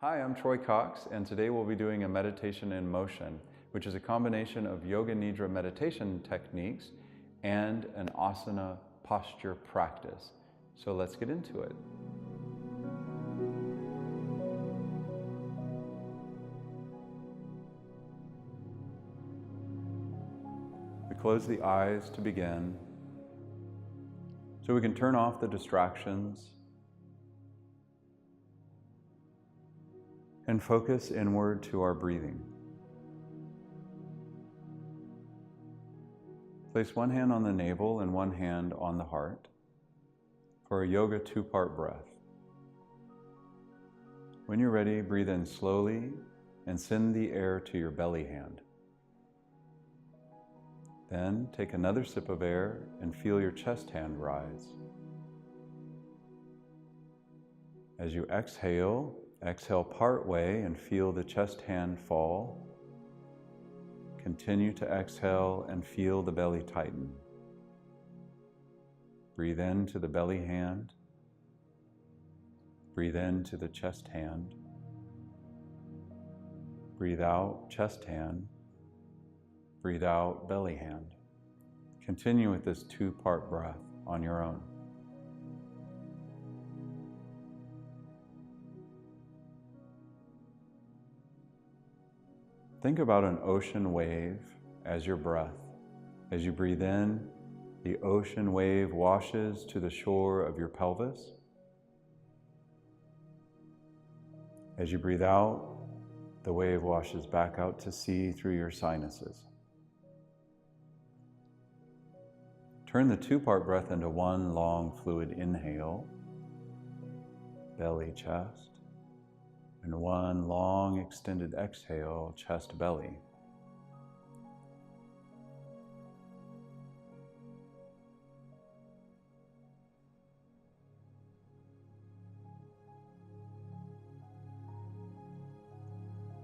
Hi, I'm Troy Cox, and today we'll be doing a meditation in motion, which is a combination of Yoga Nidra meditation techniques and an asana posture practice. So let's get into it. We close the eyes to begin, so we can turn off the distractions and focus inward to our breathing. Place one hand on the navel and one hand on the heart for a yoga two-part breath. When you're ready, breathe in slowly and send the air to your belly hand. Then take another sip of air and feel your chest hand rise. As you exhale part way and feel the chest hand fall. Continue to exhale and feel the belly tighten. Breathe into the belly hand. Breathe into the chest hand. Breathe out, chest hand. Breathe out, belly hand. Continue with this two-part breath on your own. Think about an ocean wave as your breath. As you breathe in, the ocean wave washes to the shore of your pelvis. As you breathe out, the wave washes back out to sea through your sinuses. Turn the two-part breath into one long fluid inhale, belly, chest. And one long extended exhale, chest, belly.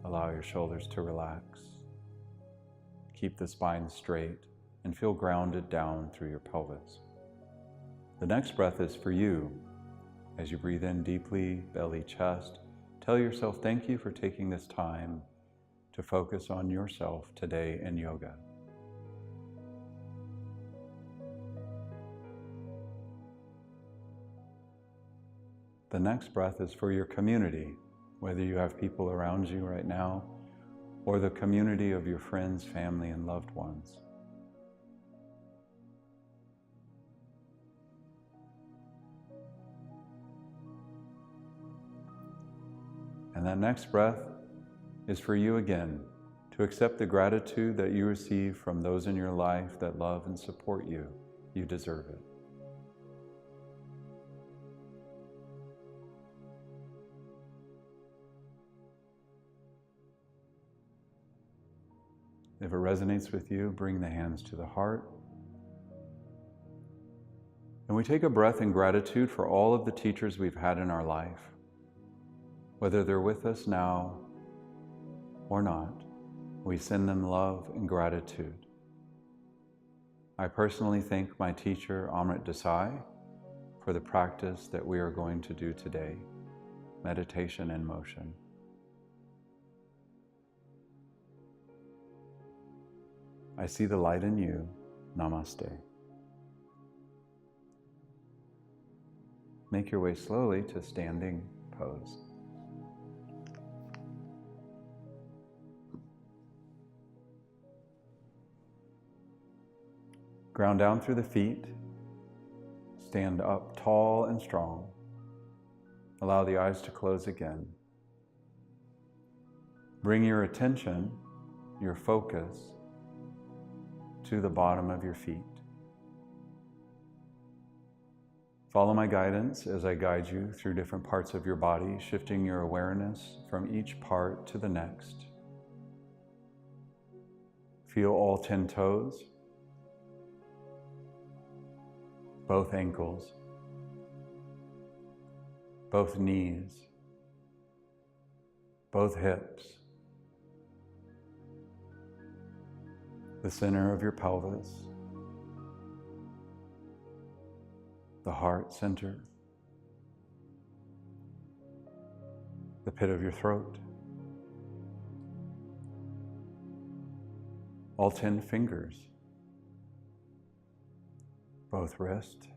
Allow your shoulders to relax. Keep the spine straight and feel grounded down through your pelvis. The next breath is for you. As you breathe in deeply, belly, chest, tell yourself thank you for taking this time to focus on yourself today in yoga. The next breath is for your community, whether you have people around you right now or the community of your friends, family, and loved ones. And that next breath is for you again, to accept the gratitude that you receive from those in your life that love and support you. You deserve it. If it resonates with you, bring the hands to the heart. And we take a breath in gratitude for all of the teachers we've had in our life. Whether they're with us now or not, we send them love and gratitude. I personally thank my teacher, Amrit Desai, for the practice that we are going to do today, meditation in motion. I see the light in you. Namaste. Make your way slowly to standing pose. Ground down through the feet. Stand up tall and strong. Allow the eyes to close again. Bring your attention, your focus, to the bottom of your feet. Follow my guidance as I guide you through different parts of your body, shifting your awareness from each part to the next. Feel all 10 toes. Both ankles, both knees, both hips, the center of your pelvis, the heart center, the pit of your throat, all 10 fingers, both wrists,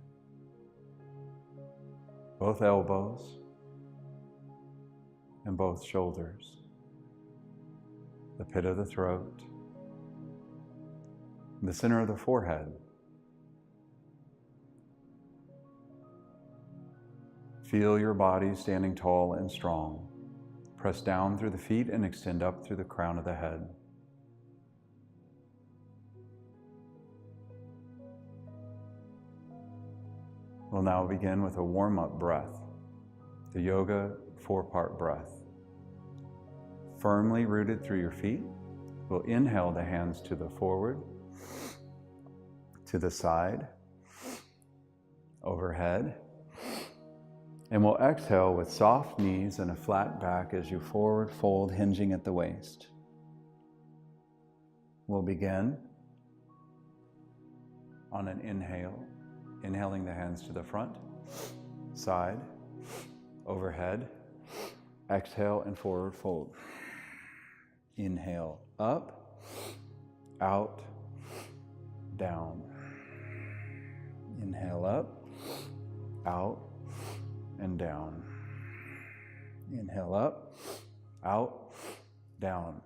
both elbows, and both shoulders, the pit of the throat, the center of the forehead. Feel your body standing tall and strong. Press down through the feet and extend up through the crown of the head. We'll now begin with a warm-up breath, the yoga 4-part breath. Firmly rooted through your feet, we'll inhale the hands to the forward, to the side, overhead, and we'll exhale with soft knees and a flat back as you forward fold, hinging at the waist. We'll begin on an inhale, inhaling the hands to the front, side, overhead, exhale and forward fold. Inhale, up, out, down. Inhale up, out, and down. Inhale up, out, down.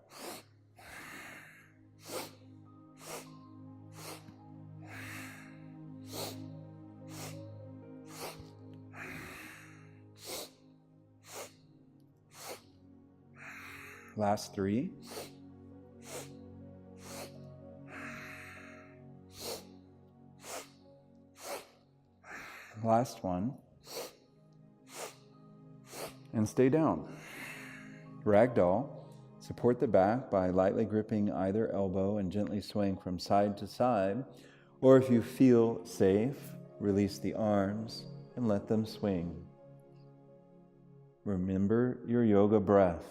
Last 3. Last one. And stay down. Ragdoll. Support the back by lightly gripping either elbow and gently swaying from side to side. Or if you feel safe, release the arms and let them swing. Remember your yoga breath.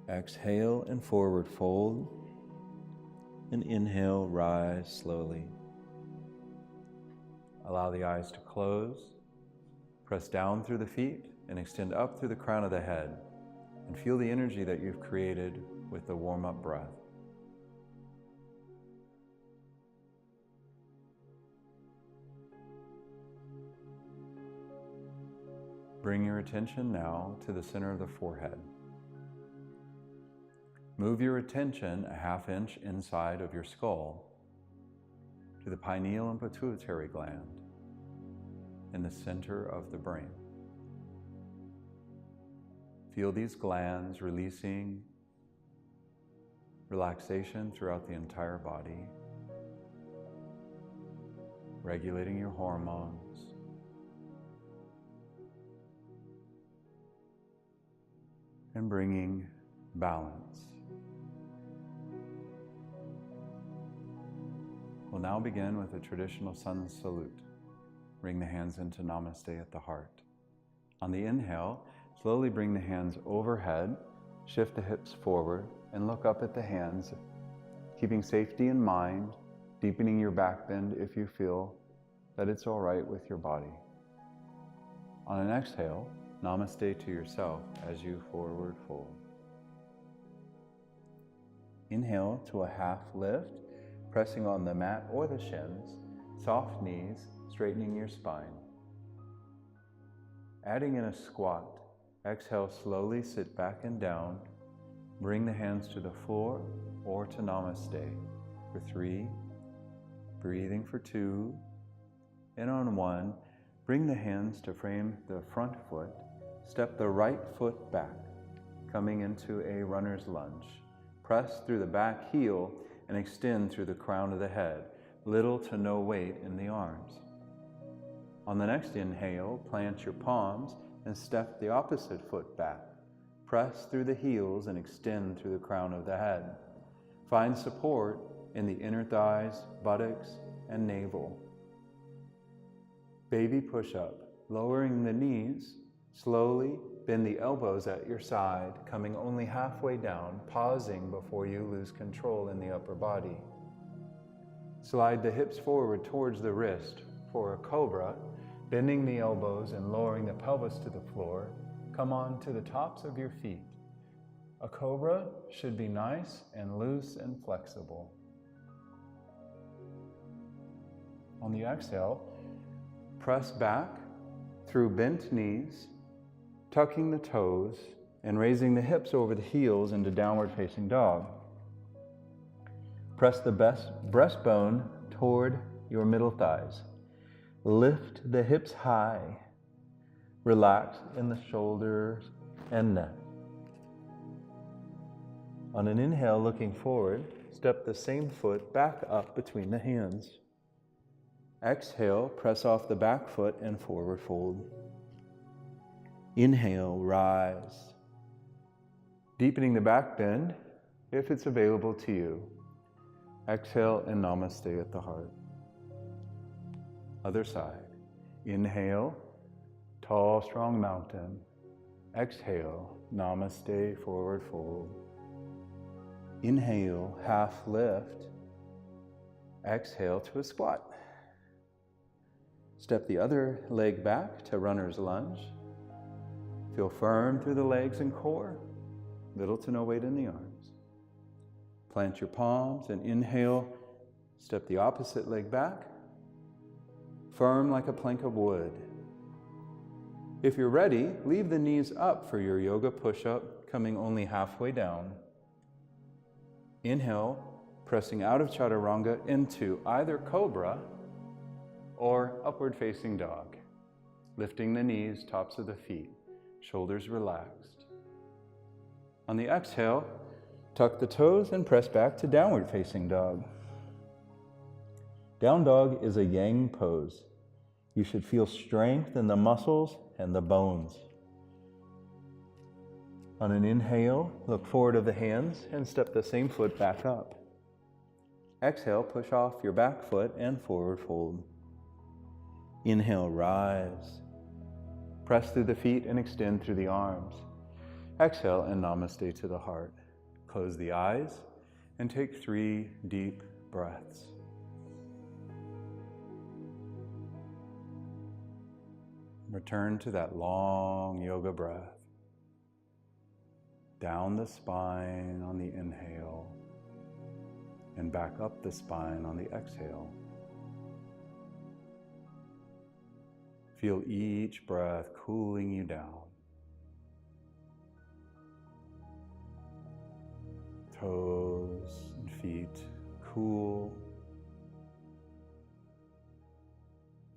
Exhale and forward fold, and inhale, rise slowly. Allow the eyes to close, press down through the feet, and extend up through the crown of the head, and feel the energy that you've created with the warm-up breath. Bring your attention now to the center of the forehead. Move your attention a ½ inch inside of your skull to the pineal and pituitary gland in the center of the brain. Feel these glands releasing relaxation throughout the entire body, regulating your hormones, and bringing balance. We'll now begin with a traditional sun salute. Bring the hands into Namaste at the heart. On the inhale, slowly bring the hands overhead, shift the hips forward, and look up at the hands, keeping safety in mind, deepening your back bend if you feel that it's all right with your body. On an exhale, Namaste to yourself as you forward fold. Inhale to a half lift, pressing on the mat or the shins, soft knees, straightening your spine. Adding in a squat, exhale slowly, sit back and down, bring the hands to the floor or to Namaste for 3, breathing for 2, and on 1, bring the hands to frame the front foot, step the right foot back, coming into a runner's lunge. Press through the back heel and extend through the crown of the head, little to no weight in the arms. On the next inhale, plant your palms and step the opposite foot back. Press through the heels and extend through the crown of the head. Find support in the inner thighs, buttocks, and navel. Baby push-up, lowering the knees, slowly bend the elbows at your side, coming only halfway down, pausing before you lose control in the upper body. Slide the hips forward towards the wrist for a cobra, Bending the elbows and lowering the pelvis to the floor, come on to the tops of your feet. A cobra should be nice and loose and flexible. On the exhale, press back through bent knees, tucking the toes and raising the hips over the heels into downward facing dog. Press the breastbone toward your middle thighs. Lift the hips high. Relax in the shoulders and neck. On an inhale, looking forward, step the same foot back up between the hands. Exhale, press off the back foot and forward fold. Inhale, rise. Deepening the back bend, if it's available to you. Exhale and namaste at the heart. Other side. Inhale, tall, strong mountain. Exhale, namaste, forward fold. Inhale, half lift. Exhale to a squat. Step the other leg back to runner's lunge. Feel firm through the legs and core. Little to no weight in the arms. Plant your palms and inhale. Step the opposite leg back. Firm like a plank of wood. If you're ready, leave the knees up for your yoga push-up, coming only halfway down. Inhale, pressing out of chaturanga into either cobra or upward facing dog. Lifting the knees, tops of the feet, shoulders relaxed. On the exhale, tuck the toes and press back to downward facing dog. Down dog is a yang pose. You should feel strength in the muscles and the bones. On an inhale, look forward of the hands and step the same foot back up. Exhale, push off your back foot and forward fold. Inhale, rise. Press through the feet and extend through the arms. Exhale and namaste to the heart. Close the eyes and take 3 deep breaths. Return to that long yoga breath. Down the spine on the inhale and back up the spine on the exhale. Feel each breath cooling you down. Toes and feet cool.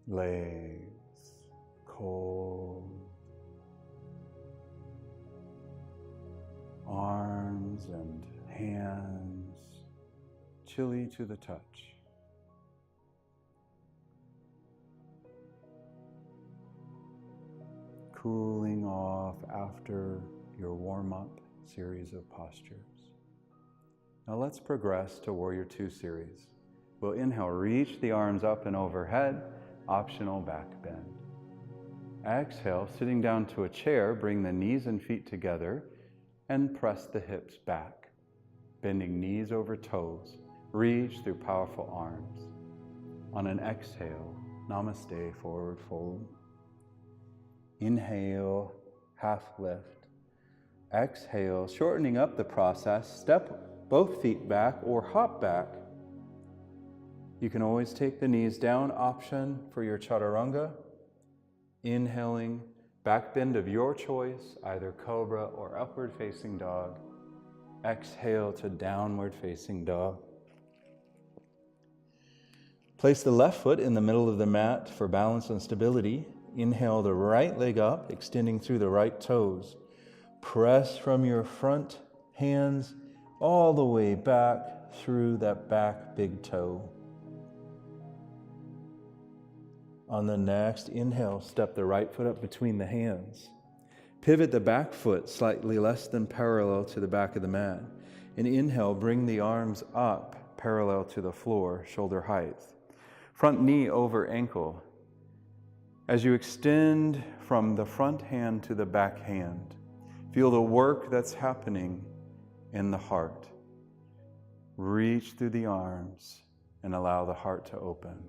Legs cold. Arms and hands chilly to the touch. Cooling off after your warm-up series of postures. Now let's progress to Warrior 2 series. We'll inhale, reach the arms up and overhead, optional back bend. Exhale, sitting down to a chair, bring the knees and feet together and press the hips back. Bending knees over toes, reach through powerful arms. On an exhale, namaste, forward fold. Inhale, half lift. Exhale, shortening up the process, step both feet back or hop back. You can always take the knees down, option for your chaturanga. Inhaling, back bend of your choice, either cobra or upward facing dog. Exhale to downward facing dog. Place the left foot in the middle of the mat for balance and stability. Inhale the right leg up, extending through the right toes. Press from your front hands all the way back through that back big toe. On the next inhale, step the right foot up between the hands. Pivot the back foot slightly less than parallel to the back of the mat. And inhale, bring the arms up parallel to the floor, shoulder height. Front knee over ankle. As you extend from the front hand to the back hand, feel the work that's happening in the heart. Reach through the arms and allow the heart to open.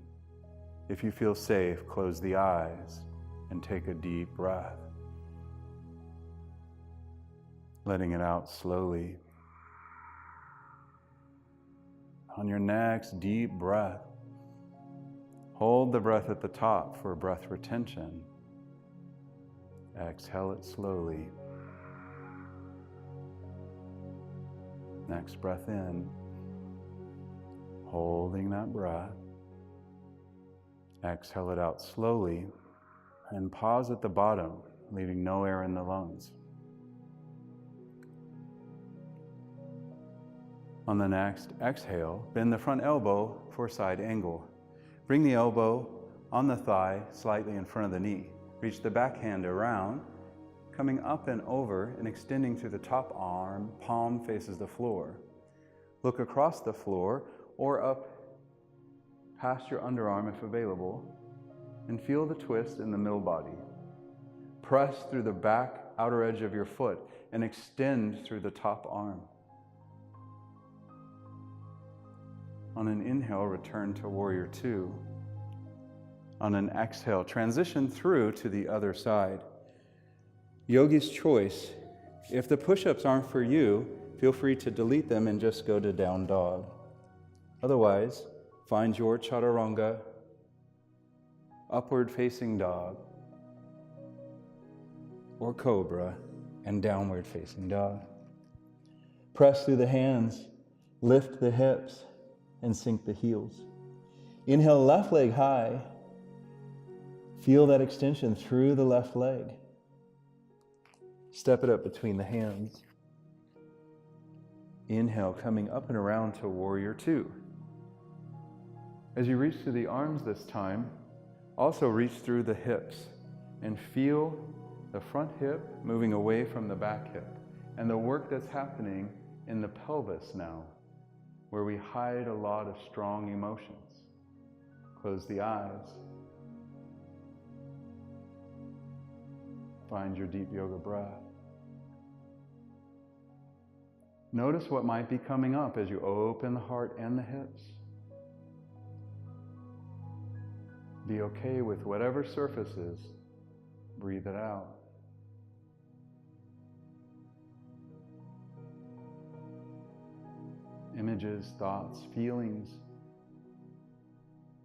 If you feel safe, close the eyes and take a deep breath. Letting it out slowly. On your next deep breath, hold the breath at the top for breath retention. Exhale it slowly. Next breath in, holding that breath. Exhale it out slowly and pause at the bottom, leaving no air in the lungs. On the next exhale, bend the front elbow for side angle. Bring the elbow on the thigh slightly in front of the knee. Reach the back hand around, coming up and over and extending through the top arm, palm faces the floor. Look across the floor or up past your underarm if available, and feel the twist in the middle body. Press through the back outer edge of your foot and extend through the top arm. On an inhale, return to Warrior Two. On an exhale, transition through to the other side. Yogi's choice. If the push-ups aren't for you, feel free to delete them and just go to down dog. Otherwise, find your chaturanga, upward facing dog, or cobra, and downward facing dog. Press through the hands, lift the hips, and sink the heels. Inhale, left leg high. Feel that extension through the left leg. Step it up between the hands. Inhale, coming up and around to Warrior Two. As you reach to the arms this time, also reach through the hips and feel the front hip moving away from the back hip and the work that's happening in the pelvis now, where we hide a lot of strong emotions. Close the eyes. Find your deep yoga breath. Notice what might be coming up as you open the heart and the hips. Be okay with whatever surfaces. Breathe it out. Images, thoughts, feelings.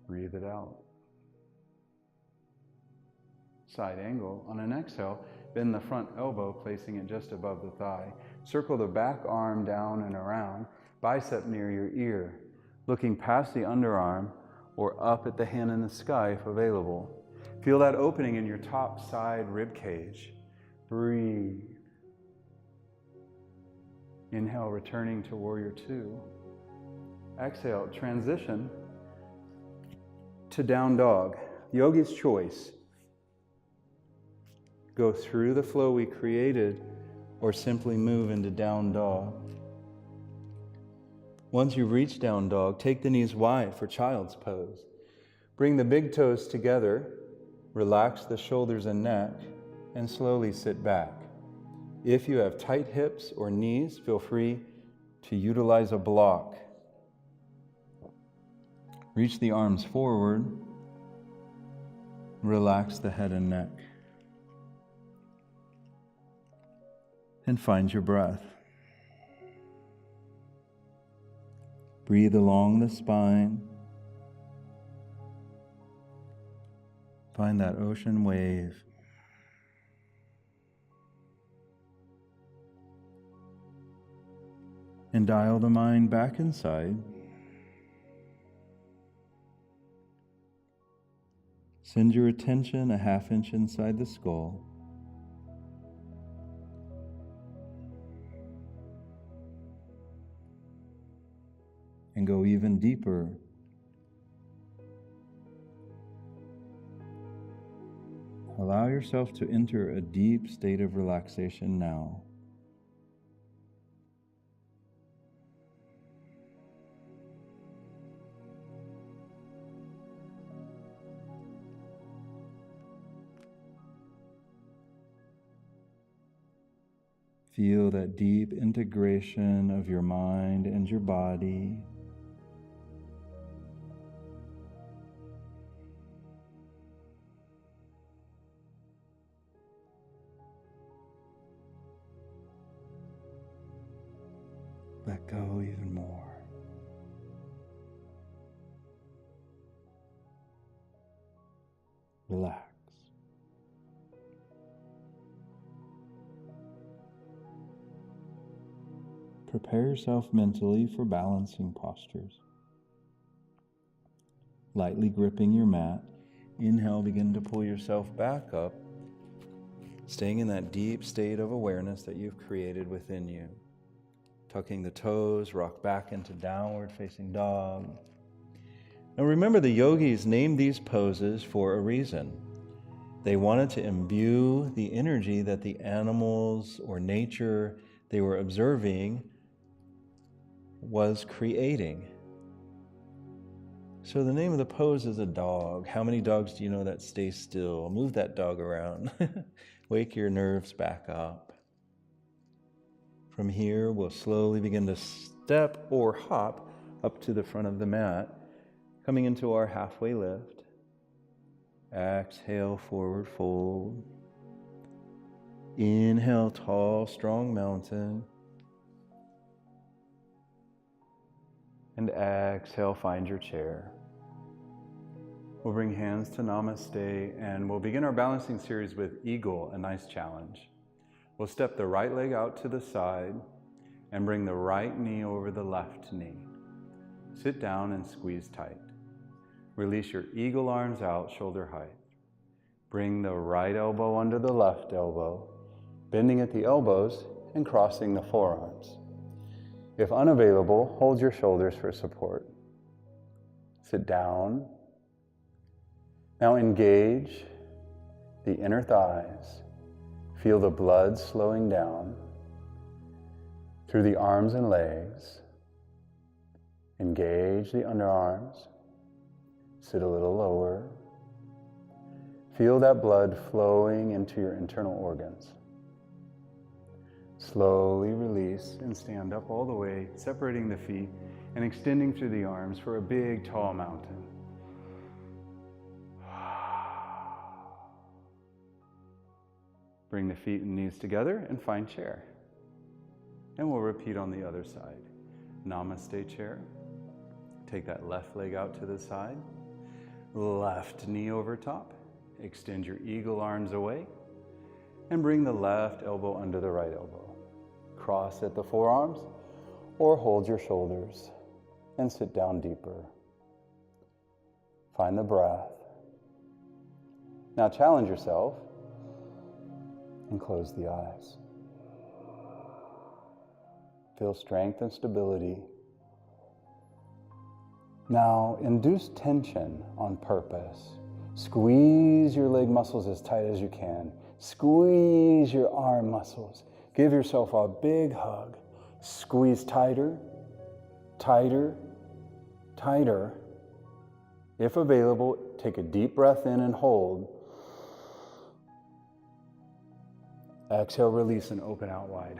Breathe it out. Side angle. On an exhale, bend the front elbow, placing it just above the thigh. Circle the back arm down and around, bicep near your ear, looking past the underarm or up at the hand in the sky if available. Feel that opening in your top side rib cage. Breathe. Inhale, returning to Warrior Two. Exhale, transition to down dog. Yogi's choice. Go through the flow we created or simply move into down dog. Once you reach down dog, take the knees wide for child's pose. Bring the big toes together, relax the shoulders and neck, and slowly sit back. If you have tight hips or knees, feel free to utilize a block. Reach the arms forward, relax the head and neck, and find your breath. Breathe along the spine. Find that ocean wave. And dial the mind back inside. Send your attention a half inch inside the skull. And go even deeper. Allow yourself to enter a deep state of relaxation now. Feel that deep integration of your mind and your body. let go even more. Relax. Prepare yourself mentally for balancing postures. Lightly gripping your mat. Inhale, begin to pull yourself back up, staying in that deep state of awareness that you've created within you. Tucking the toes, rock back into downward facing dog. Now remember, the yogis named these poses for a reason. They wanted to imbue the energy that the animals or nature they were observing was creating. So the name of the pose is a dog. How many dogs do you know that stay still? Move that dog around. Wake your nerves back up. From here, we'll slowly begin to step or hop up to the front of the mat, coming into our halfway lift. Exhale, forward fold. Inhale, tall, strong mountain. And exhale, find your chair. We'll bring hands to Namaste, and we'll begin our balancing series with Eagle, a nice challenge. We'll step the right leg out to the side and bring the right knee over the left knee. Sit down and squeeze tight. Release your eagle arms out, shoulder height. Bring the right elbow under the left elbow, bending at the elbows and crossing the forearms. If unavailable, hold your shoulders for support. Sit down. Now engage the inner thighs. Feel the blood slowing down through the arms and legs. Engage the underarms. Sit a little lower. Feel that blood flowing into your internal organs. Slowly release and stand up all the way, separating the feet and extending through the arms for a big, tall mountain. Bring the feet and knees together and find chair. And we'll repeat on the other side. Namaste chair. Take that left leg out to the side. Left knee over top. Extend your eagle arms away. And bring the left elbow under the right elbow. Cross at the forearms or hold your shoulders and sit down deeper. Find the breath. Now challenge yourself and close the eyes. Feel strength and stability. Now induce tension on purpose. Squeeze your leg muscles as tight as you can. Squeeze your arm muscles. Give yourself a big hug. Squeeze tighter, tighter, tighter. If available, take a deep breath in and hold. Exhale, release and open out wide.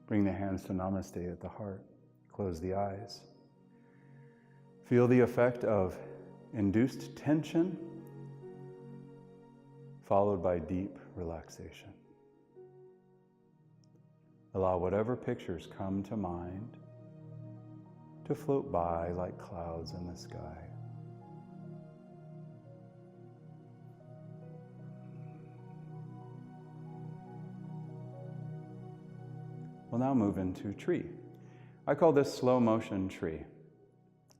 Bring the hands to Namaste at the heart. Close the eyes. Feel the effect of induced tension followed by deep relaxation. Allow whatever pictures come to mind to float by like clouds in the sky. We'll now move into tree. I call this slow motion tree.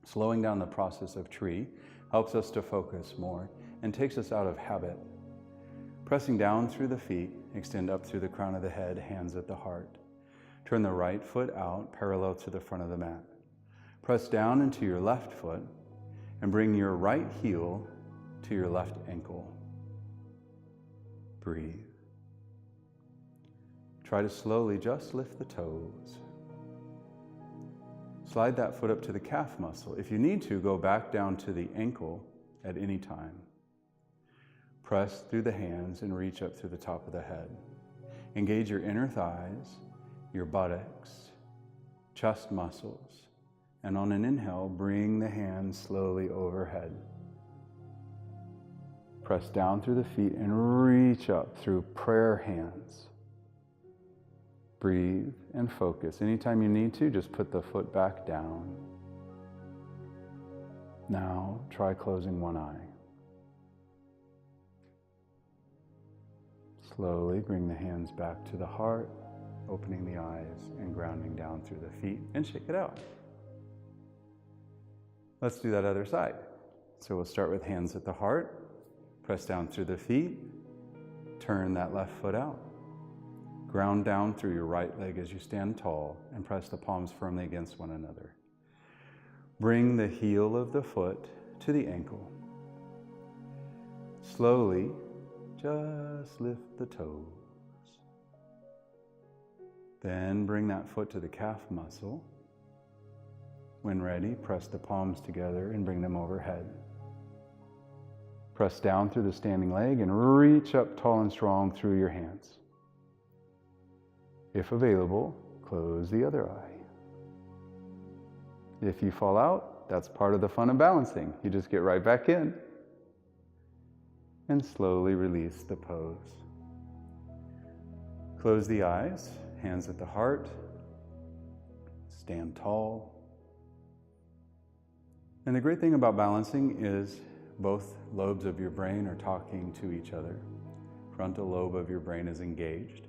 Slowing down the process of tree helps us to focus more and takes us out of habit. Pressing down through the feet, extend up through the crown of the head, hands at the heart. Turn the right foot out parallel to the front of the mat. Press down into your left foot and bring your right heel to your left ankle. Breathe. Try to slowly just lift the toes. Slide that foot up to the calf muscle. If you need to, go back down to the ankle at any time. Press through the hands and reach up through the top of the head. Engage your inner thighs, your buttocks, chest muscles, and on an inhale, bring the hands slowly overhead. Press down through the feet and reach up through prayer hands. Breathe and focus. Anytime you need to, just put the foot back down. Now, try closing one eye. Slowly bring the hands back to the heart, opening the eyes and grounding down through the feet, and shake it out. Let's do that other side. So we'll start with hands at the heart, press down through the feet, turn that left foot out. Ground down through your right leg as you stand tall and press the palms firmly against one another. Bring the heel of the foot to the ankle. Slowly, just lift the toes. Then bring that foot to the calf muscle. When ready, press the palms together and bring them overhead. Press down through the standing leg and reach up tall and strong through your hands. If available, close the other eye. If you fall out, that's part of the fun of balancing. You just get right back in. And slowly release the pose. Close the eyes, hands at the heart. Stand tall. And the great thing about balancing is both lobes of your brain are talking to each other. Frontal lobe of your brain is engaged.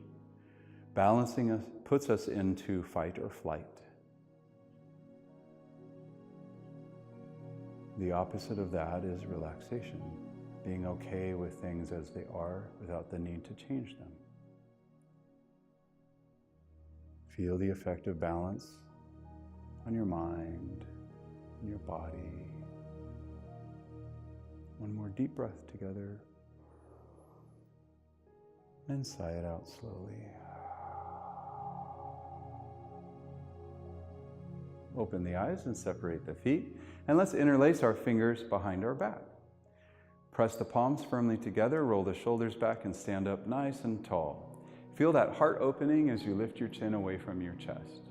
Balancing us puts us into fight or flight. The opposite of that is relaxation, being okay with things as they are without the need to change them. Feel the effect of balance on your mind, on your body. One more deep breath together. And sigh it out slowly. Open the eyes and separate the feet. And let's interlace our fingers behind our back. Press the palms firmly together, roll the shoulders back, and stand up nice and tall. Feel that heart opening as you lift your chin away from your chest.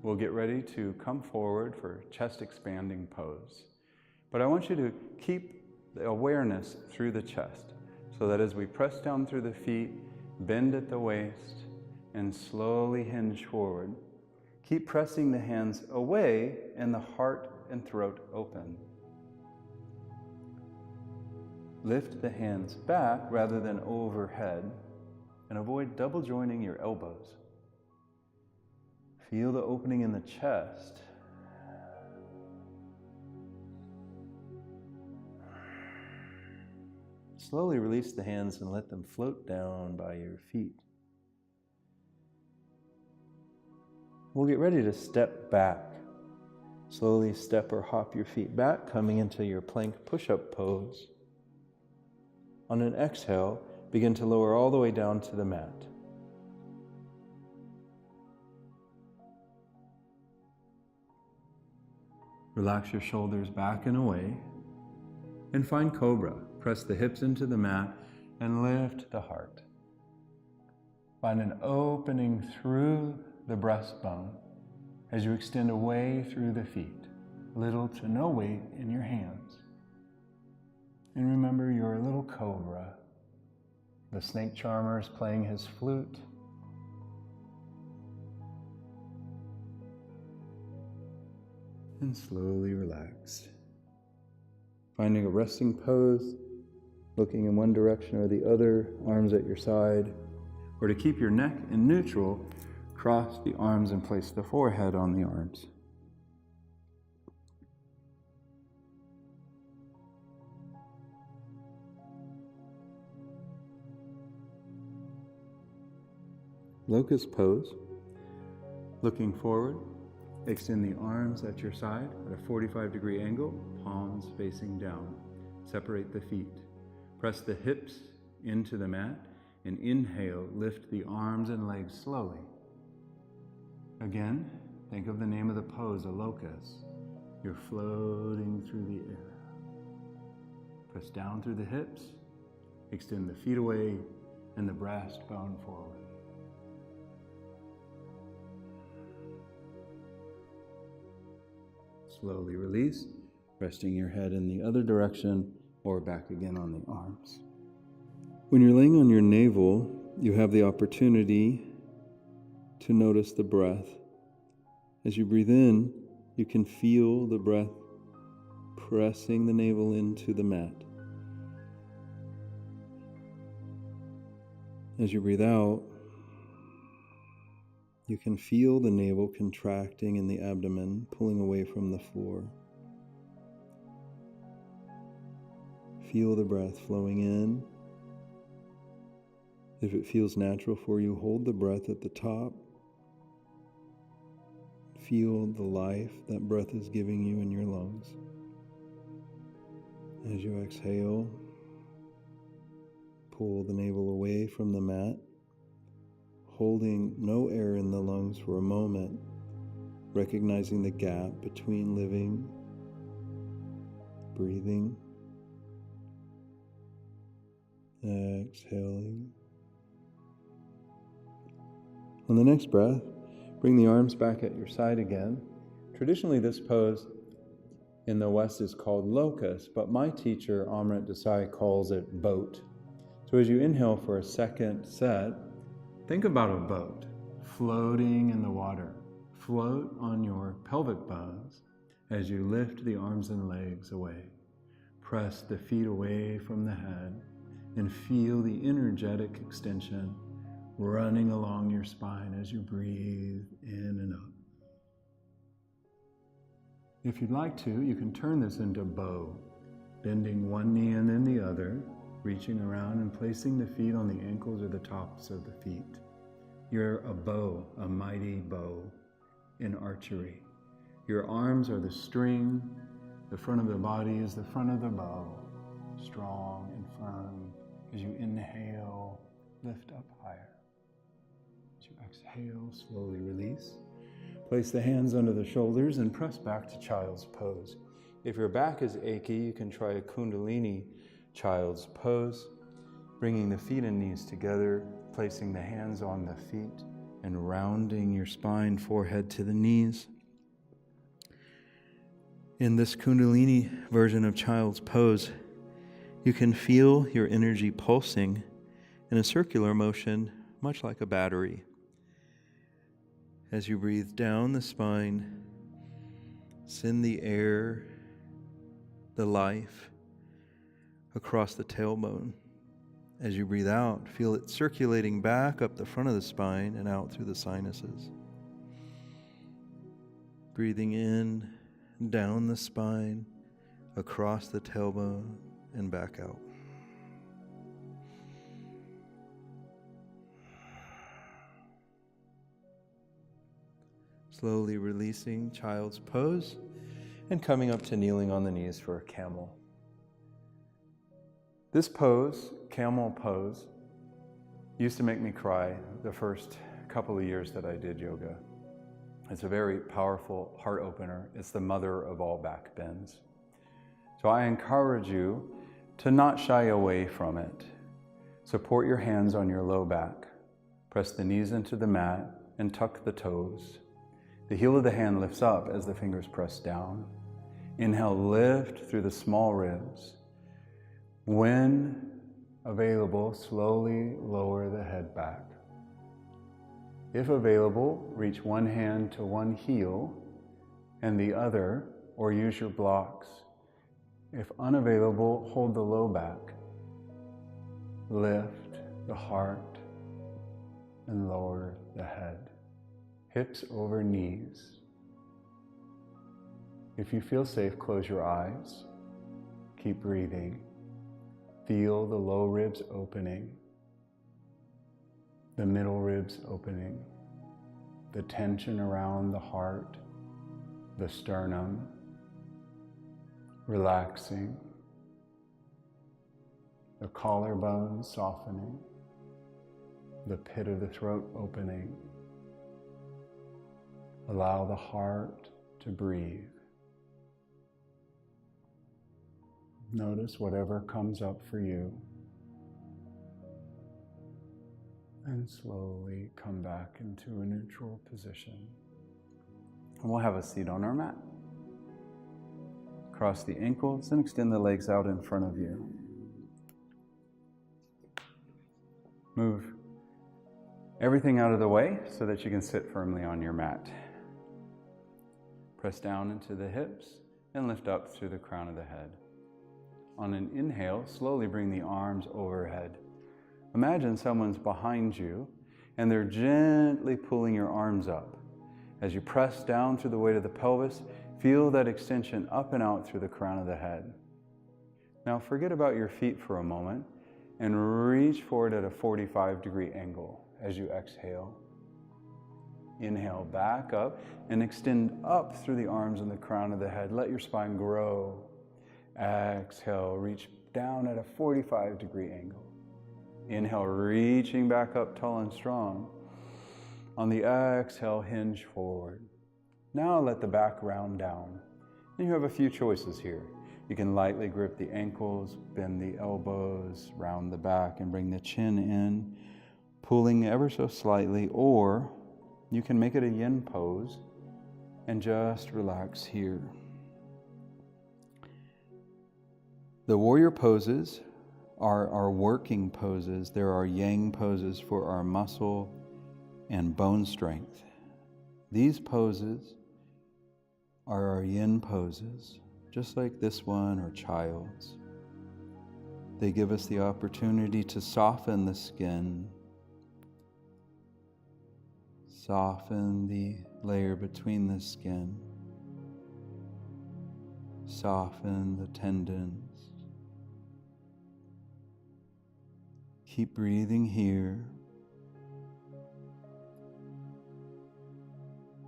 We'll get ready to come forward for chest expanding pose. But I want you to keep the awareness through the chest, so that as we press down through the feet, bend at the waist, and slowly hinge forward, keep pressing the hands away and the heart and throat open. Lift the hands back rather than overhead, and avoid double joining your elbows. Feel the opening in the chest. Slowly release the hands and let them float down by your feet. We'll get ready to step back. Slowly step or hop your feet back, coming into your plank push-up pose. On an exhale, begin to lower all the way down to the mat. Relax your shoulders back and away, and find Cobra. Press the hips into the mat and lift the heart. Find an opening through the breastbone as you extend away through the feet, little to no weight in your hands. And remember, you're a little cobra. The snake charmer is playing his flute. And slowly relax. Finding a resting pose, looking in one direction or the other, arms at your side. Or to keep your neck in neutral, cross the arms and place the forehead on the arms. Locust pose. Looking forward, extend the arms at your side at a 45-degree angle, palms facing down. Separate the feet. Press the hips into the mat and inhale, lift the arms and legs slowly. Again, think of the name of the pose, a locust. You're floating through the air. Press down through the hips, extend the feet away and the breastbone forward. Slowly release, resting your head in the other direction or back again on the arms. When you're laying on your navel, you have the opportunity to notice the breath. As you breathe in, you can feel the breath pressing the navel into the mat. As you breathe out, you can feel the navel contracting and the abdomen pulling away from the floor. Feel the breath flowing in. If it feels natural for you, hold the breath at the top. Feel the life that breath is giving you in your lungs. As you exhale, pull the navel away from the mat, holding no air in the lungs for a moment, recognizing the gap between living, breathing, exhaling. On the next breath, bring the arms back at your side again. Traditionally, this pose in the West is called locust, but my teacher, Amrit Desai, calls it boat. So as you inhale for a second set, think about a boat floating in the water. Float on your pelvic bones as you lift the arms and legs away. Press the feet away from the head and feel the energetic extension running along your spine as you breathe in and out. If you'd like to, you can turn this into bow, bending one knee and then the other, reaching around and placing the feet on the ankles or the tops of the feet. You're a bow, a mighty bow in archery. Your arms are the string, the front of the body is the front of the bow, strong and firm. As you inhale, lift up higher. As you exhale, slowly release. Place the hands under the shoulders and press back to child's pose. If your back is achy, you can try a Kundalini child's pose, bringing the feet and knees together, placing the hands on the feet, and rounding your spine, forehead to the knees. In this Kundalini version of child's pose, you can feel your energy pulsing in a circular motion, much like a battery. As you breathe down the spine, send the air, the life, across the tailbone. As you breathe out, feel it circulating back up the front of the spine and out through the sinuses. Breathing in, down the spine, across the tailbone, and back out. Slowly releasing child's pose and coming up to kneeling on the knees for a camel. This pose, camel pose, used to make me cry the first couple of years that I did yoga. It's a very powerful heart opener. It's the mother of all back bends. So I encourage you to not shy away from it. Support your hands on your low back. Press the knees into the mat and tuck the toes. The heel of the hand lifts up as the fingers press down. Inhale, lift through the small ribs. When available, slowly lower the head back. If available, reach one hand to one heel and the other, or use your blocks. If unavailable, hold the low back. Lift the heart and lower the head. Hips over knees. If you feel safe, close your eyes. Keep breathing. Feel the low ribs opening, the middle ribs opening, the tension around the heart, the sternum, relaxing, the collarbone softening, the pit of the throat opening. Allow the heart to breathe. Notice whatever comes up for you. And slowly come back into a neutral position. And we'll have a seat on our mat. Cross the ankles and extend the legs out in front of you. Move Everything out of the way so that you can sit firmly on your mat. Press down into the hips and lift up through the crown of the head. On an inhale, slowly bring the arms overhead. Imagine someone's behind you and they're gently pulling your arms up. As you press down through the weight of the pelvis, feel that extension up and out through the crown of the head. Now forget about your feet for a moment and reach forward at a 45-degree angle as you exhale. Inhale, back up and extend up through the arms and the crown of the head. Let your spine grow. Exhale, reach down at a 45-degree angle. Inhale, reaching back up tall and strong. On the exhale, hinge forward. Now let the back round down. And you have a few choices here. You can lightly grip the ankles, bend the elbows, round the back, and bring the chin in, pulling ever so slightly, or you can make it a yin pose and just relax here. The warrior poses are our working poses. There are yang poses for our muscle and bone strength. These poses are our yin poses, just like this one or child's. They give us the opportunity to soften the skin, soften the layer between the skin, soften the tendons. Keep breathing here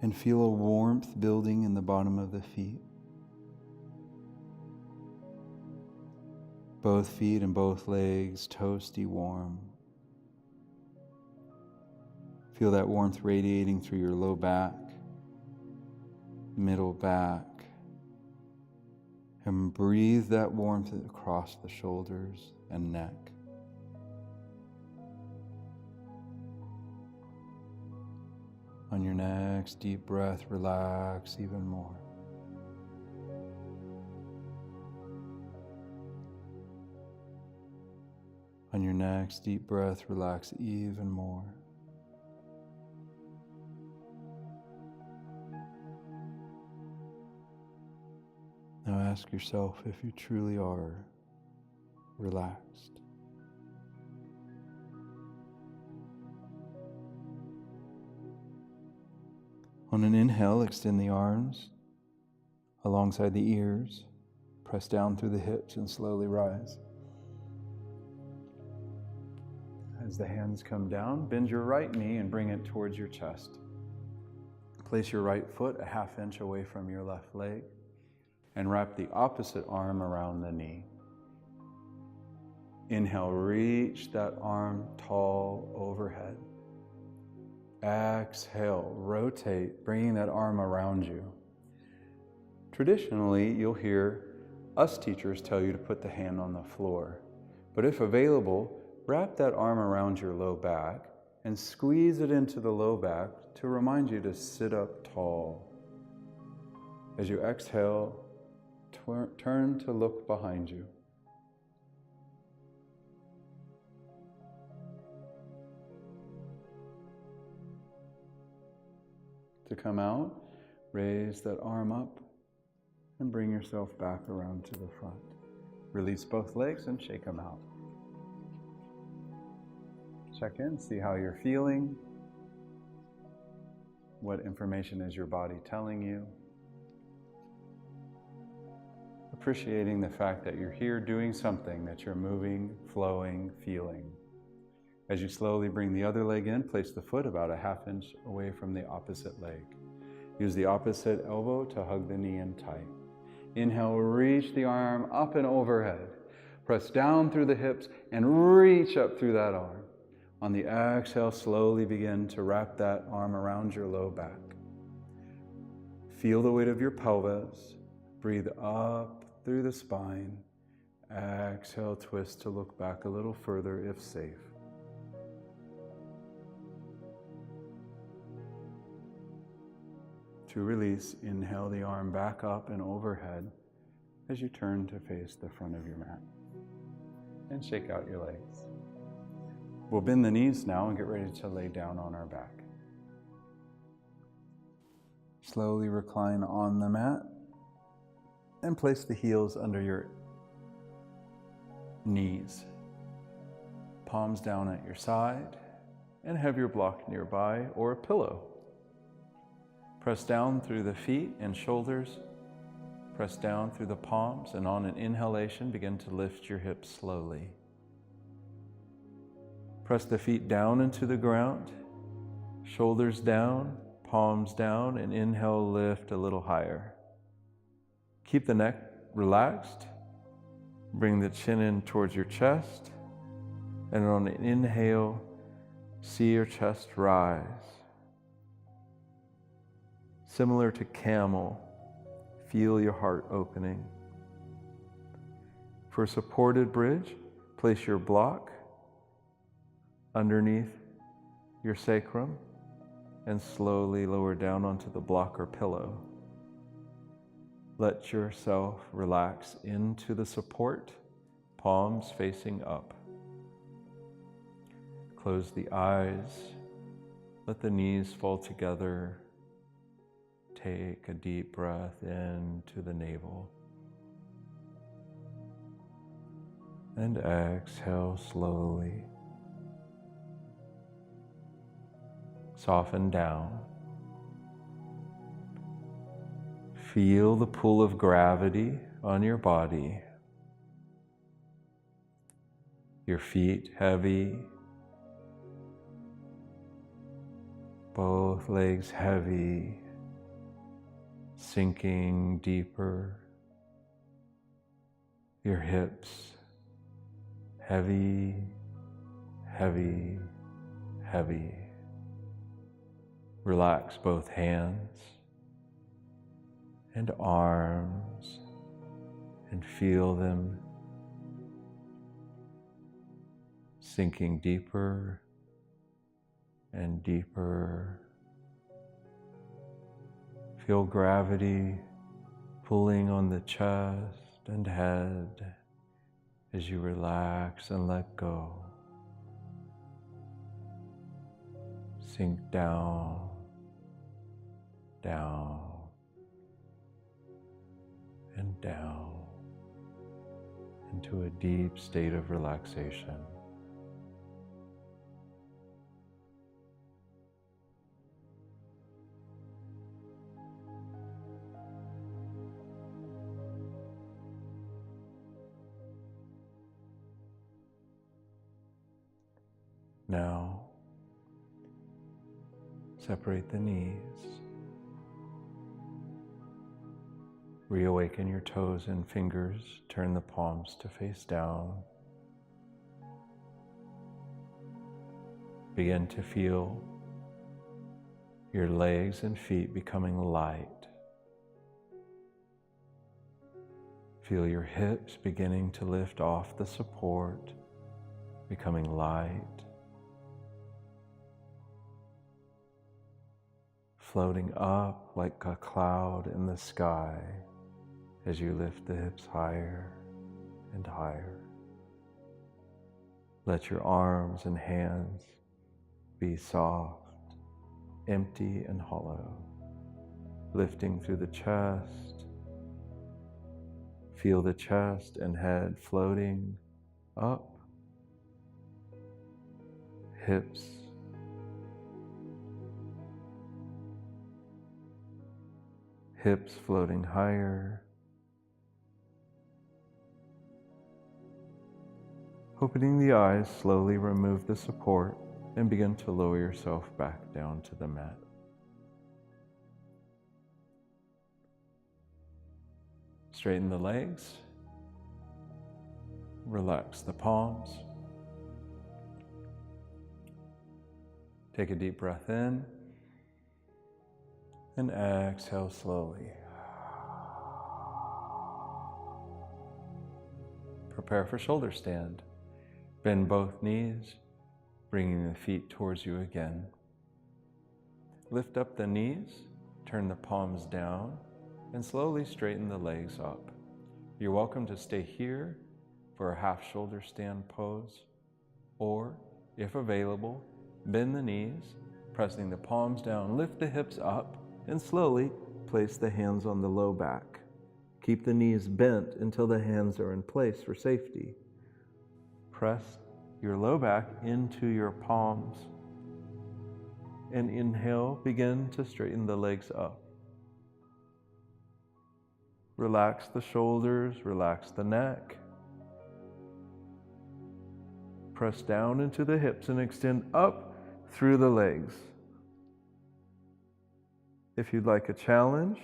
and feel a warmth building in the bottom of the feet. Both feet and both legs toasty warm. Feel that warmth radiating through your low back, middle back, and breathe that warmth across the shoulders and neck. On your next deep breath, relax even more. On your next deep breath, relax even more. Now ask yourself if you truly are relaxed. On an inhale, extend the arms alongside the ears. Press down through the hips and slowly rise. As the hands come down, bend your right knee and bring it towards your chest. Place your right foot a half inch away from your left leg and wrap the opposite arm around the knee. Inhale, reach that arm tall overhead. Exhale, rotate, bringing that arm around you. Traditionally, you'll hear us teachers tell you to put the hand on the floor. But if available, wrap that arm around your low back and squeeze it into the low back to remind you to sit up tall. As you exhale, turn to look behind you. To come out, raise that arm up and bring yourself back around to the front. Release both legs and shake them out. Check in, see how you're feeling. What information is your body telling you? Appreciating the fact that you're here doing something, that you're moving, flowing, feeling. As you slowly bring the other leg in, place the foot about a half inch away from the opposite leg. Use the opposite elbow to hug the knee in tight. Inhale, reach the arm up and overhead. Press down through the hips and reach up through that arm. On the exhale, slowly begin to wrap that arm around your low back. Feel the weight of your pelvis. Breathe up through the spine. Exhale, twist to look back a little further if safe. To release, inhale the arm back up and overhead as you turn to face the front of your mat. And shake out your legs. We'll bend the knees now and get ready to lay down on our back. Slowly recline on the mat and place the heels under your knees. Palms down at your side, and have your block nearby or a pillow. Press down through the feet and shoulders. Press down through the palms, and on an inhalation, begin to lift your hips slowly. Press the feet down into the ground, shoulders down, palms down, and inhale, lift a little higher. Keep the neck relaxed. Bring the chin in towards your chest, and on an inhale, see your chest rise. Similar to camel, feel your heart opening. For a supported bridge, place your block underneath your sacrum and slowly lower down onto the block or pillow. Let yourself relax into the support, palms facing up. Close the eyes, let the knees fall together. Take a deep breath into the navel. And exhale slowly. Soften down. Feel the pull of gravity on your body. Your feet heavy. Both legs heavy. Sinking deeper. Your hips heavy, heavy, heavy. Relax both hands and arms and feel them sinking deeper and deeper. Feel gravity pulling on the chest and head as you relax and let go. Sink down, down, and down into a deep state of relaxation. Now, separate the knees. Reawaken your toes and fingers. Turn the palms to face down. Begin to feel your legs and feet becoming light. Feel your hips beginning to lift off the support, becoming light. Floating up like a cloud in the sky as you lift the hips higher and higher. Let your arms and hands be soft, empty and hollow, lifting through the chest. Feel the chest and head floating up, hips floating higher. Opening the eyes, slowly remove the support and begin to lower yourself back down to the mat. Straighten the legs. Relax the palms. Take a deep breath in. And exhale slowly. Prepare for shoulder stand. Bend both knees, bringing the feet towards you again. Lift up the knees, turn the palms down, and slowly straighten the legs up. You're welcome to stay here for a half shoulder stand pose, or If available, bend the knees, pressing the palms down, lift the hips up, and slowly place the hands on the low back. Keep the knees bent until the hands are in place for safety. Press your low back into your palms, and inhale, begin to straighten the legs up. Relax the shoulders, relax the neck. Press down into the hips and extend up through the legs. If you'd like a challenge,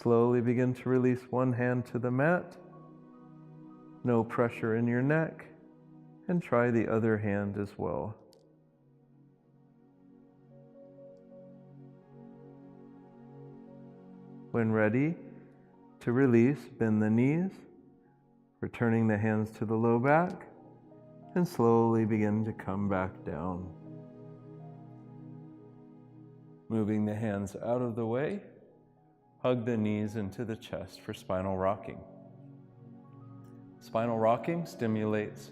slowly begin to release one hand to the mat. No pressure in your neck, and try the other hand as well. When ready to release, bend the knees, returning the hands to the low back, and slowly begin to come back down. Moving the hands out of the way, hug the knees into the chest for spinal rocking. Spinal rocking stimulates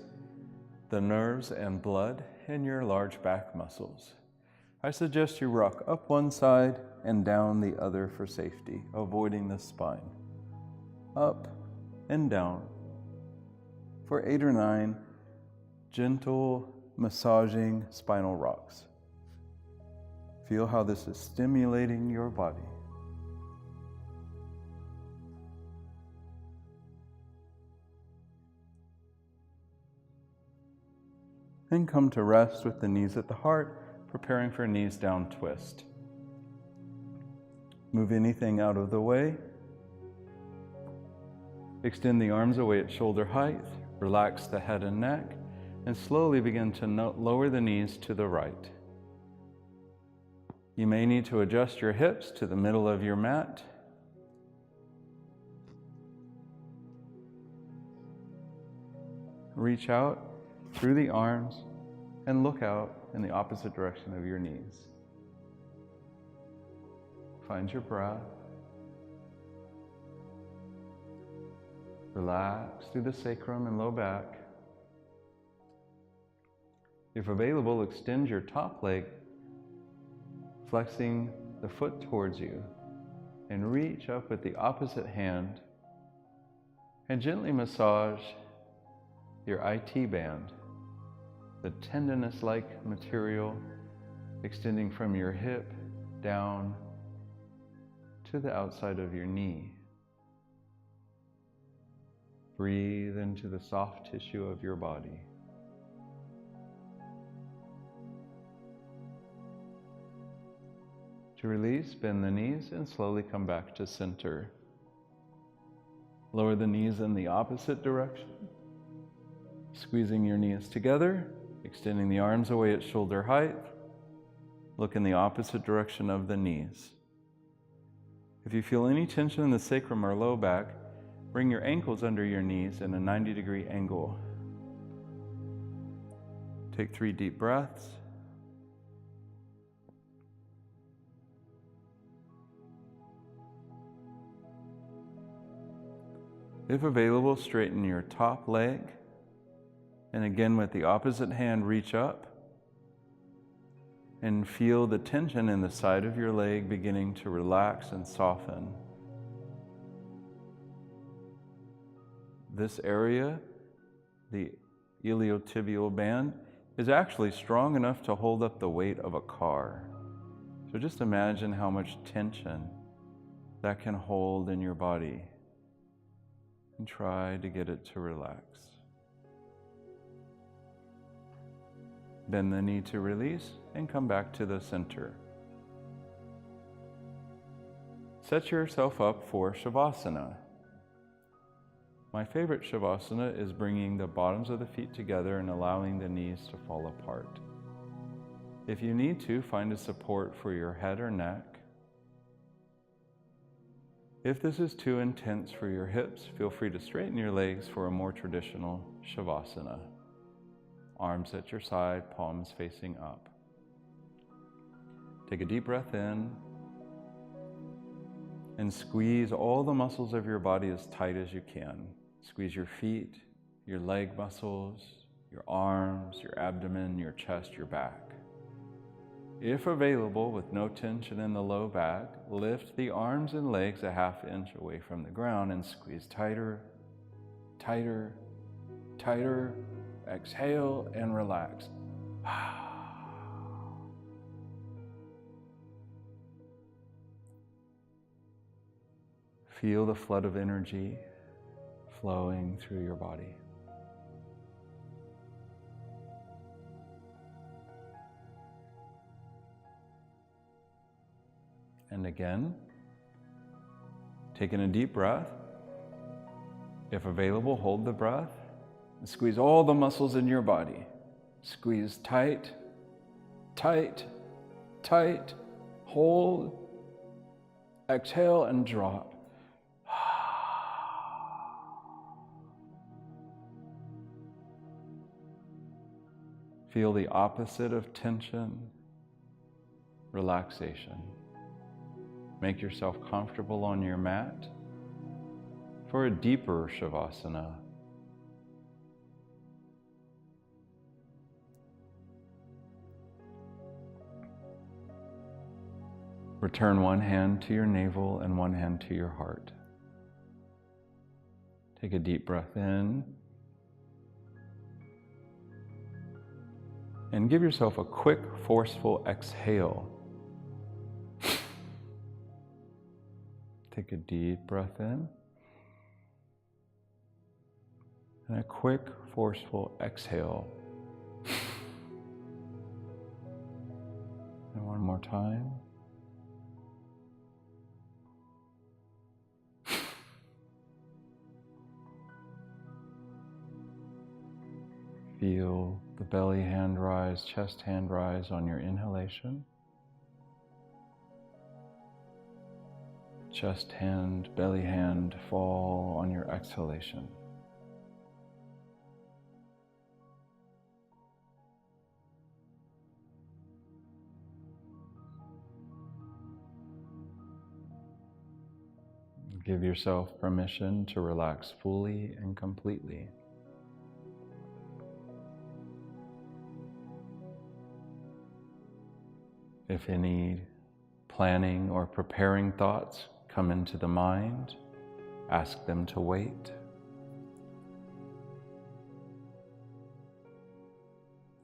the nerves and blood in your large back muscles. I suggest you rock up one side and down the other for safety, avoiding the spine. Up and down for 8 or 9 gentle massaging spinal rocks. Feel how this is stimulating your body. And come to rest with the knees at the heart, preparing for knees down twist. Move anything out of the way. Extend the arms away at shoulder height. Relax the head and neck, and slowly begin to lower the knees to the right. You may need to adjust your hips to the middle of your mat. Reach out through the arms and look out in the opposite direction of your knees. Find your breath. Relax through the sacrum and low back. If available, extend your top leg, flexing the foot towards you, and reach up with the opposite hand and gently massage your IT band, the tendinous-like material extending from your hip down to the outside of your knee. Breathe into the soft tissue of your body. To release, bend the knees and slowly come back to center. Lower the knees in the opposite direction, squeezing your knees together, extending the arms away at shoulder height. Look in the opposite direction of the knees. If you feel any tension in the sacrum or low back, bring your ankles under your knees in a 90-degree angle. Take 3 deep breaths. If available, straighten your top leg, and again with the opposite hand, reach up and feel the tension in the side of your leg beginning to relax and soften. This area, the iliotibial band, is actually strong enough to hold up the weight of a car. So just imagine how much tension that can hold in your body, and try to get it to relax. Bend the knee to release and come back to the center. Set yourself up for shavasana. My favorite shavasana is bringing the bottoms of the feet together and allowing the knees to fall apart. If you need to, find a support for your head or neck. If this is too intense for your hips, feel free to straighten your legs for a more traditional shavasana. Arms at your side, palms facing up. Take a deep breath in and squeeze all the muscles of your body as tight as you can. Squeeze your feet, your leg muscles, your arms, your abdomen, your chest, your back. If available, with no tension in the low back, lift the arms and legs a ½ inch away from the ground and squeeze tighter, tighter, tighter. Exhale and relax. Feel the flood of energy flowing through your body. And again, taking a deep breath. If available, hold the breath and squeeze all the muscles in your body. Squeeze tight, tight, tight. Hold. Exhale and drop. Feel the opposite of tension, relaxation. Make yourself comfortable on your mat for a deeper shavasana. Return one hand to your navel and one hand to your heart. Take a deep breath in. And give yourself a quick, forceful exhale. Take a deep breath in. And a quick, forceful exhale. And one more time. Feel the belly hand rise, chest hand rise on your inhalation. Chest hand, belly hand fall on your exhalation. Give yourself permission to relax fully and completely. If any planning or preparing thoughts come into the mind, ask them to wait.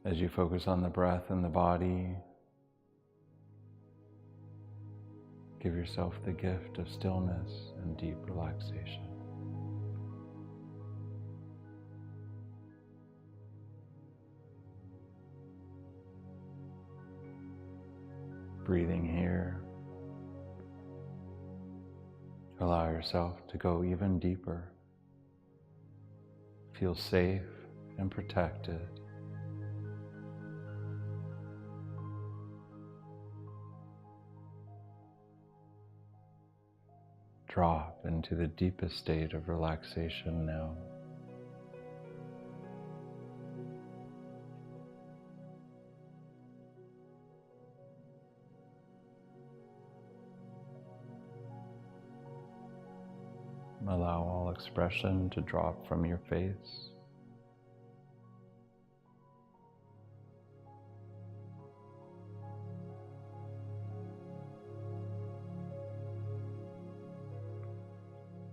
As you focus on the breath and the body, give yourself the gift of stillness and deep relaxation. Breathing here, allow yourself to go even deeper. Feel safe and protected. Drop into the deepest state of relaxation now. Allow all expression to drop from your face.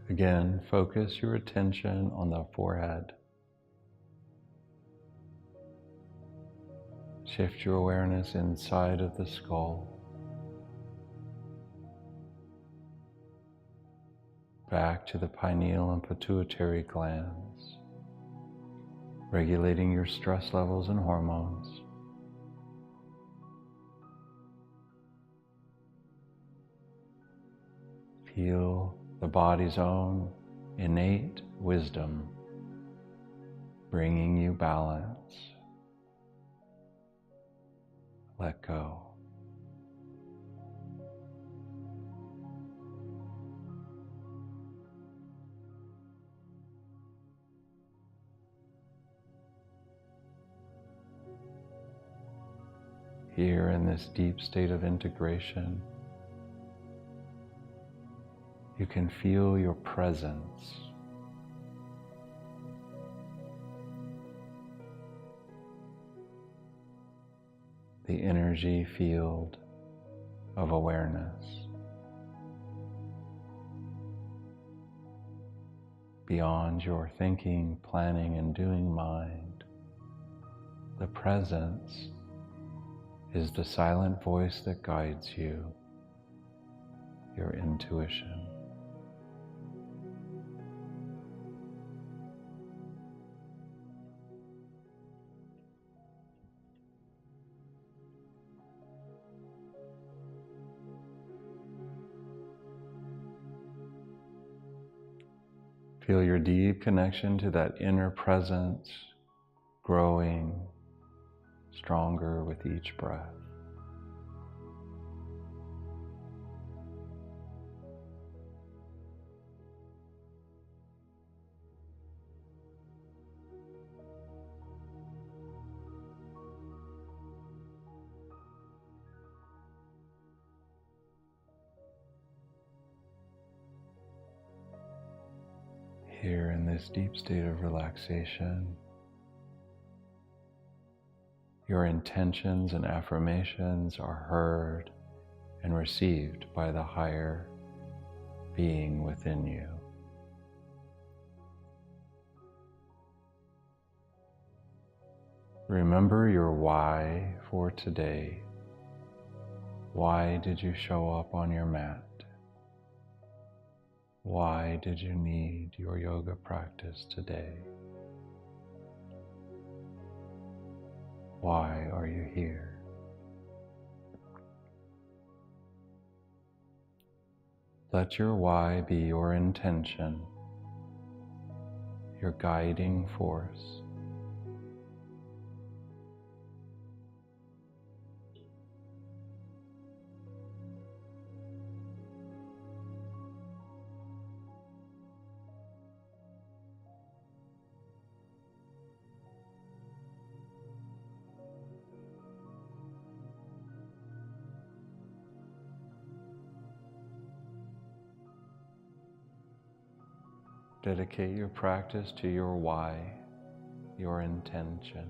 Again, focus your attention on the forehead. Shift your awareness inside of the skull. Back to the pineal and pituitary glands, regulating your stress levels and hormones. Feel the body's own innate wisdom bringing you balance. Let go. Here in this deep state of integration, you can feel your presence. the energy field of awareness beyond your thinking, planning, and doing mind. The presence is the silent voice that guides you, your intuition. Feel your deep connection to that inner presence growing stronger with each breath. Here in this deep state of relaxation, your intentions and affirmations are heard and received by the higher being within you. Remember your why for today. Why did you show up on your mat? Why did you need your yoga practice today? Why are you here? Let your why be your intention, your guiding force. Dedicate your practice to your why, your intention.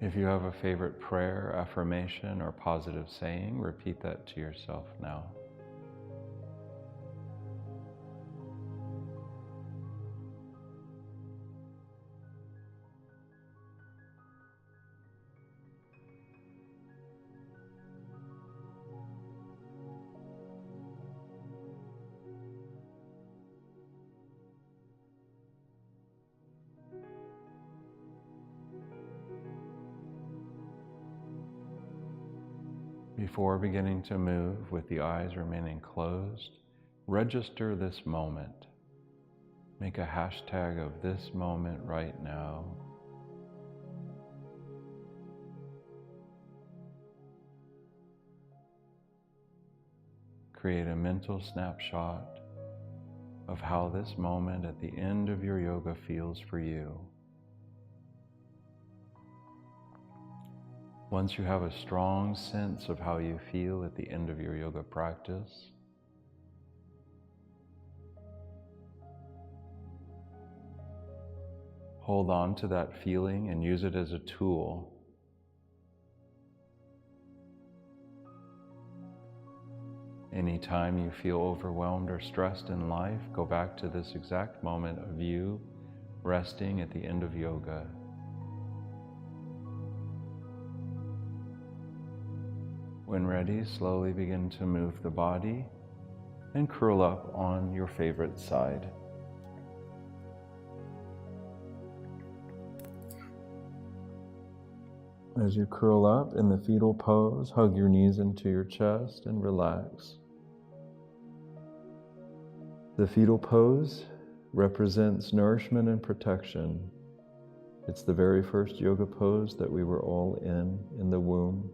If you have a favorite prayer, affirmation, or positive saying, repeat that to yourself now. Before beginning to move with the eyes remaining closed, register this moment. Make a hashtag of this moment right now. Create a mental snapshot of how this moment at the end of your yoga feels for you. Once you have a strong sense of how you feel at the end of your yoga practice, hold on to that feeling and use it as a tool. Anytime you feel overwhelmed or stressed in life, go back to this exact moment of you resting at the end of yoga. When ready, slowly begin to move the body and curl up on your favorite side. As you curl up in the fetal pose, hug your knees into your chest and relax. The fetal pose represents nourishment and protection. It's the very first yoga pose that we were all in the womb.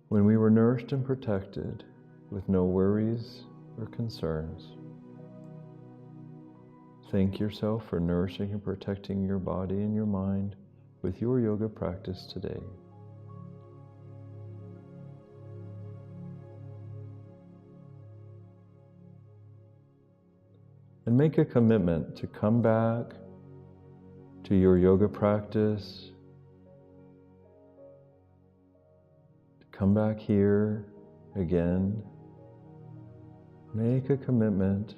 When we were nourished and protected with no worries or concerns. Thank yourself for nourishing and protecting your body and your mind with your yoga practice today. And make a commitment to come back to your yoga practice, to come back here again. Make a commitment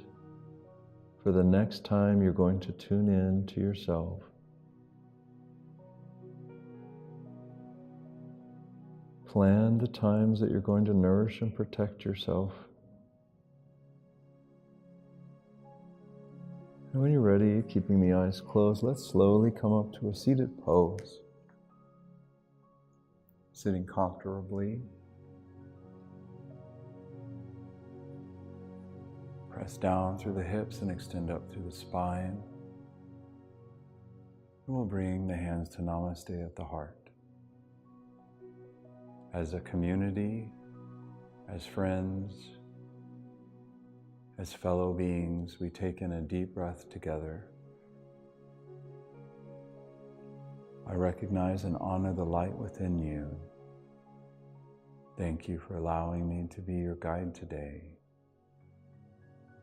for the next time you're going to tune in to yourself. Plan the times that you're going to nourish and protect yourself. And when you're ready, keeping the eyes closed, let's slowly come up to a seated pose. Sitting comfortably. Press down through the hips and extend up through the spine. And we'll bring the hands to Namaste at the heart. As a community, as friends, as fellow beings, we take in a deep breath together. I recognize and honor the light within you. Thank you for allowing me to be your guide today.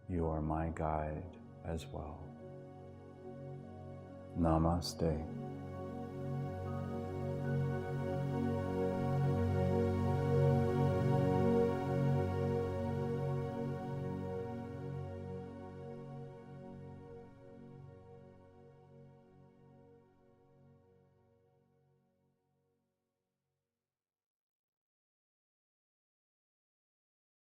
You are my guide as well. Namaste.